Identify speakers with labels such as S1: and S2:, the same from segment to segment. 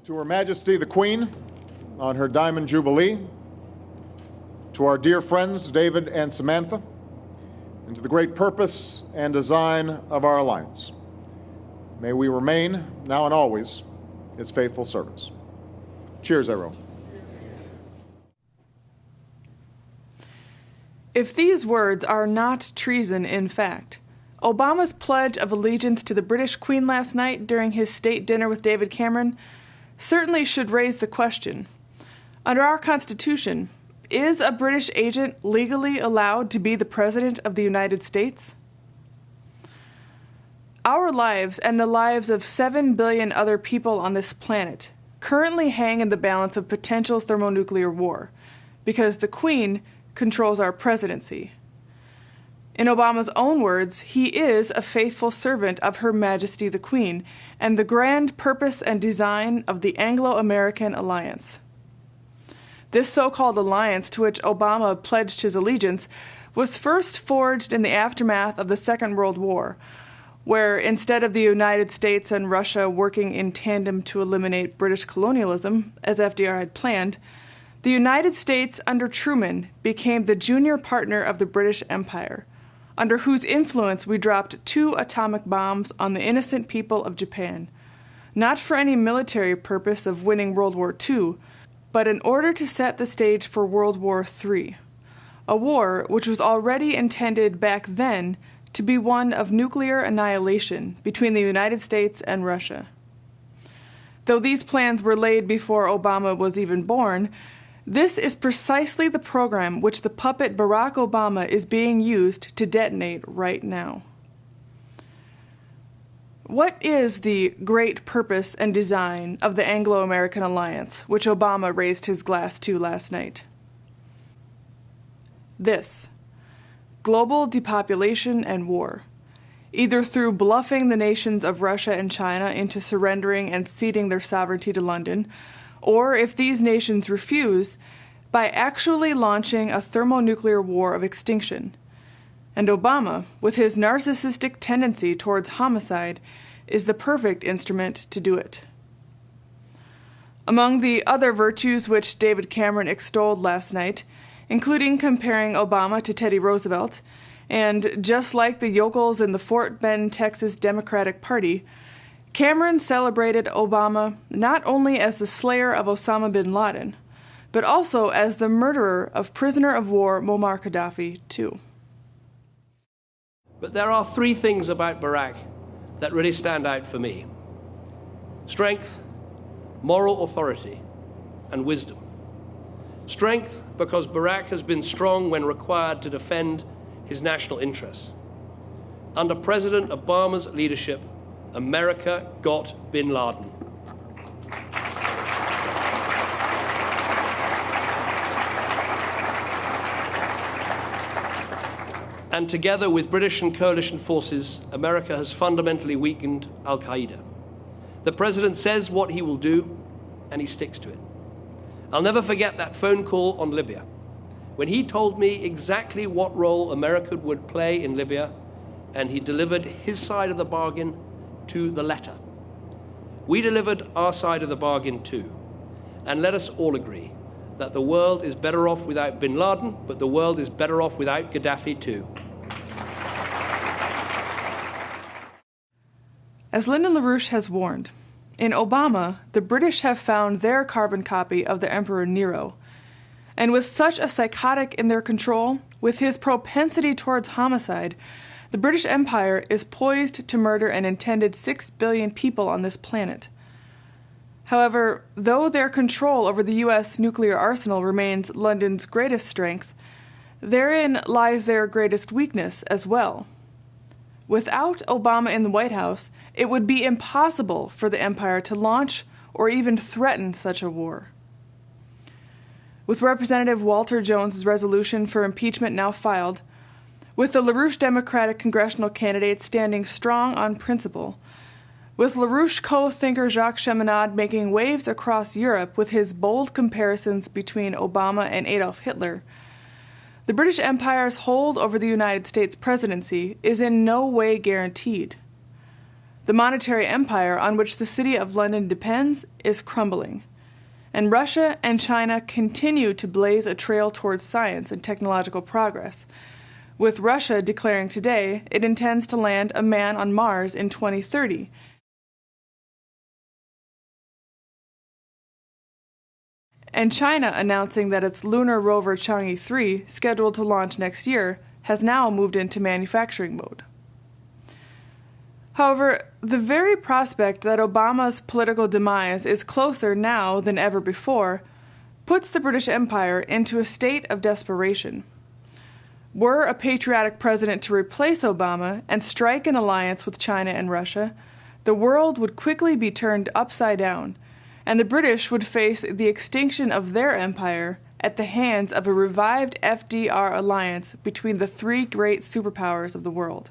S1: To Her Majesty the Queen on her Diamond Jubilee, to our dear friends David and Samantha, and to the great purpose and design of our alliance. May we remain, now and always, its faithful servants. Cheers, everyone.
S2: If these words are not treason in fact, Obama's pledge of allegiance to the British Queen last night during his state dinner with David Cameron certainly should raise the question. Under our Constitution, is a British agent legally allowed to be the President of the United States? Our lives and the lives of 7 billion other people on this planet currently hang in the balance of potential thermonuclear war, because the Queen controls our presidency. In Obama's own words, he is a faithful servant of Her Majesty the Queen and the grand purpose and design of the Anglo-American alliance. This so-called alliance to which Obama pledged his allegiance was first forged in the aftermath of the Second World War, where instead of the United States and Russia working in tandem to eliminate British colonialism, as FDR had planned, the United States under Truman became the junior partner of the British Empire, under whose influence we dropped 2 atomic bombs on the innocent people of Japan, not for any military purpose of winning World War II, but in order to set the stage for World War III, a war which was already intended back then to be one of nuclear annihilation between the United States and Russia. Though these plans were laid before Obama was even born, this is precisely the program which the puppet Barack Obama is being used to detonate right now. What is the great purpose and design of the Anglo-American alliance, which Obama raised his glass to last night? This: global depopulation and war, either through bluffing the nations of Russia and China into surrendering and ceding their sovereignty to London, or, if these nations refuse, by actually launching a thermonuclear war of extinction. And Obama, with his narcissistic tendency towards homicide, is the perfect instrument to do it. Among the other virtues which David Cameron extolled last night, including comparing Obama to Teddy Roosevelt, and just like the yokels in the Fort Bend, Texas Democratic Party, Cameron celebrated Obama not only as the slayer of Osama bin Laden, but also as the murderer of prisoner of war Muammar Gaddafi, too.
S3: But there are 3 things about Barack that really stand out for me: strength, moral authority, and wisdom. Strength, because Barack has been strong when required to defend his national interests. Under President Obama's leadership, America got bin Laden. And together with British and coalition forces, America has fundamentally weakened al-Qaeda. The president says what he will do, and he sticks to it. I'll never forget that phone call on Libya, when he told me exactly what role America would play in Libya, and he delivered his side of the bargain to the letter. We delivered our side of the bargain too, and let us all agree that the world is better off without bin Laden, but the world is better off without Gaddafi too.
S2: As Lyndon LaRouche has warned, in Obama, the British have found their carbon copy of the Emperor Nero. And with such a psychotic in their control, with his propensity towards homicide, the British Empire is poised to murder an intended 6 billion people on this planet. However, though their control over the U.S. nuclear arsenal remains London's greatest strength, therein lies their greatest weakness as well. Without Obama in the White House, it would be impossible for the empire to launch or even threaten such a war. With Representative Walter Jones's resolution for impeachment now filed, with the LaRouche Democratic congressional candidate standing strong on principle, with LaRouche co-thinker Jacques Cheminade making waves across Europe with his bold comparisons between Obama and Adolf Hitler, the British Empire's hold over the United States presidency is in no way guaranteed. The monetary empire on which the City of London depends is crumbling. And Russia and China continue to blaze a trail towards science and technological progress, with Russia declaring today it intends to land a man on Mars in 2030. And China announcing that its lunar rover Chang'e 3, scheduled to launch next year, has now moved into manufacturing mode. However, the very prospect that Obama's political demise is closer now than ever before puts the British Empire into a state of desperation. Were a patriotic president to replace Obama and strike an alliance with China and Russia, the world would quickly be turned upside down, and the British would face the extinction of their empire at the hands of a revived FDR alliance between the three great superpowers of the world.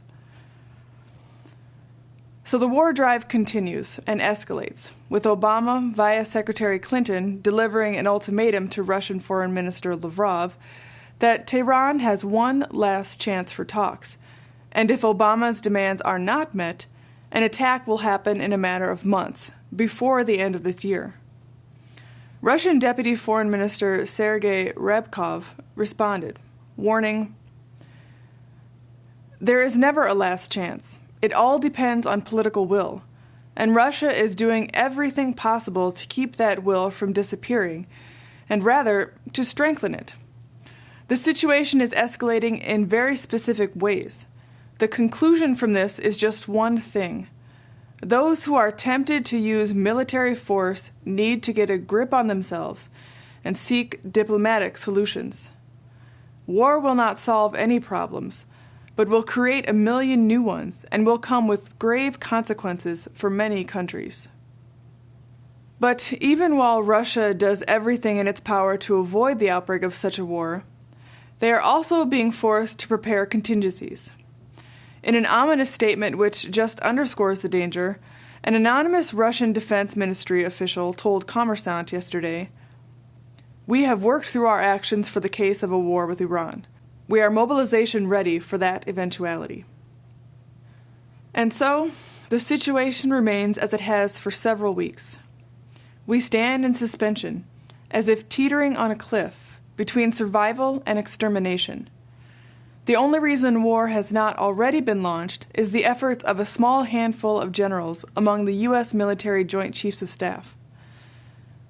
S2: So the war drive continues and escalates, with Obama, via Secretary Clinton, delivering an ultimatum to Russian Foreign Minister Lavrov that Tehran has one last chance for talks, and if Obama's demands are not met, an attack will happen in a matter of months, before the end of this year. Russian Deputy Foreign Minister Sergei Ryabkov responded, warning, "There is never a last chance. It all depends on political will, and Russia is doing everything possible to keep that will from disappearing, and rather to strengthen it. The situation is escalating in very specific ways. The conclusion from this is just one thing. Those who are tempted to use military force need to get a grip on themselves and seek diplomatic solutions. War will not solve any problems, but will create a million new ones and will come with grave consequences for many countries." But even while Russia does everything in its power to avoid the outbreak of such a war, they are also being forced to prepare contingencies. In an ominous statement which just underscores the danger, an anonymous Russian Defense Ministry official told Kommersant yesterday, "We have worked through our actions for the case of a war with Iran. We are mobilization ready for that eventuality." And so, the situation remains as it has for several weeks. We stand in suspension, as if teetering on a cliff, between survival and extermination. The only reason war has not already been launched is the efforts of a small handful of generals among the U.S. military Joint Chiefs of Staff.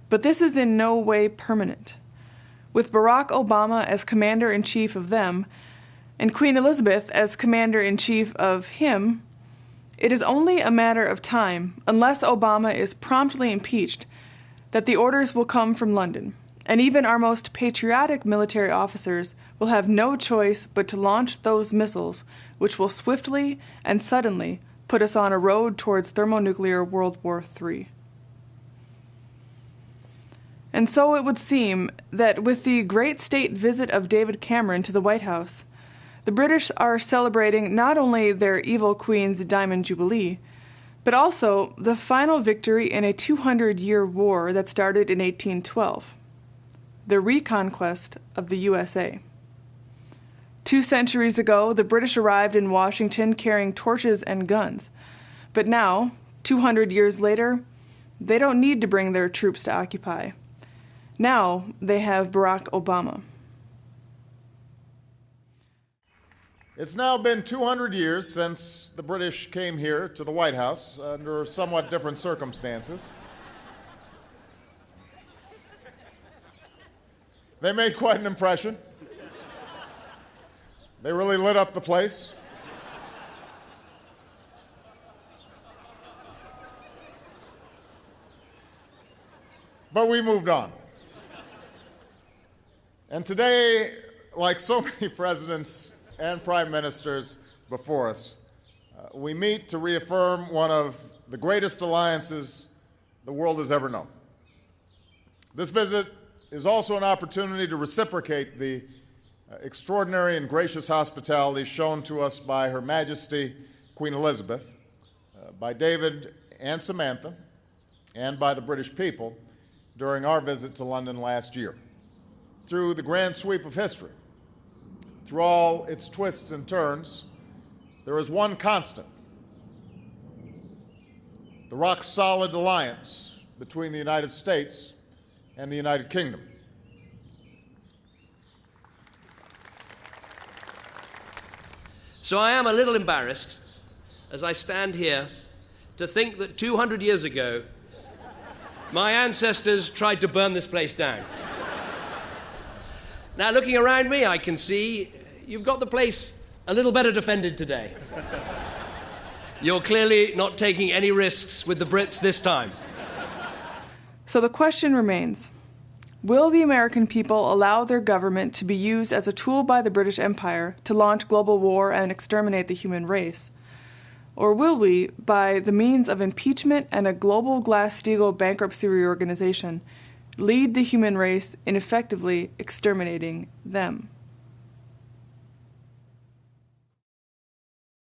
S2: But this is in no way permanent. With Barack Obama as commander-in-chief of them, and Queen Elizabeth as commander-in-chief of him, it is only a matter of time, unless Obama is promptly impeached, that the orders will come from London, and even our most patriotic military officers will have no choice but to launch those missiles which will swiftly and suddenly put us on a road towards thermonuclear World War III. And so it would seem that with the great state visit of David Cameron to the White House, the British are celebrating not only their evil queen's Diamond Jubilee, but also the final victory in a 200-year war that started in 1812, the reconquest of the USA. 2 centuries ago, the British arrived in Washington carrying torches and guns, but now, 200 years later, they don't need to bring their troops to occupy. Now they have Barack Obama.
S1: It's now been 200 years since the British came here to the White House under somewhat different circumstances. They made quite an impression. They really lit up the place. But we moved on. And today, like so many presidents and prime ministers before us, we meet to reaffirm one of the greatest alliances the world has ever known. This visit is also an opportunity to reciprocate the extraordinary and gracious hospitality shown to us by Her Majesty Queen Elizabeth, by David and Samantha, and by the British people during our visit to London last year. Through the grand sweep of history, through all its twists and turns, there is one constant: the rock-solid alliance between the United States and the United Kingdom.
S3: So I am a little embarrassed as I stand here to think that 200 years ago, my ancestors tried to burn this place down. Now, looking around me, I can see you've got the place a little better defended today. You're clearly not taking any risks with the Brits this time.
S2: So the question remains, will the American people allow their government to be used as a tool by the British Empire to launch global war and exterminate the human race? Or will we, by the means of impeachment and a global Glass-Steagall bankruptcy reorganization, lead the human race in effectively exterminating them?